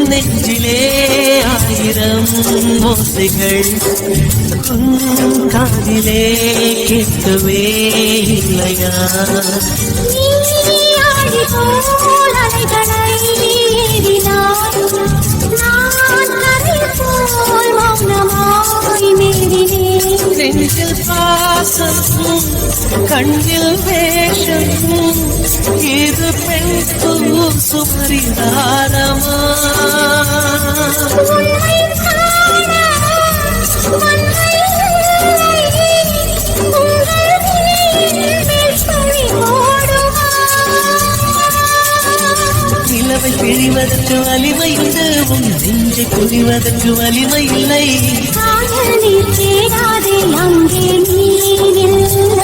நெஞ்சிலே ஆயிரம் ஓசைகள் காதிலே கேட்கவே இல்லையா நெஞ்சில் பாசம் கண்ணில் வேஷம் இது பெண் சுமரிதாரமா நிலவை பிழிவதற்கு வலிமை உண்டு உன் நெஞ்சை புரிவதற்கு வலிமை இல்லை அங்கே நீ இல்லை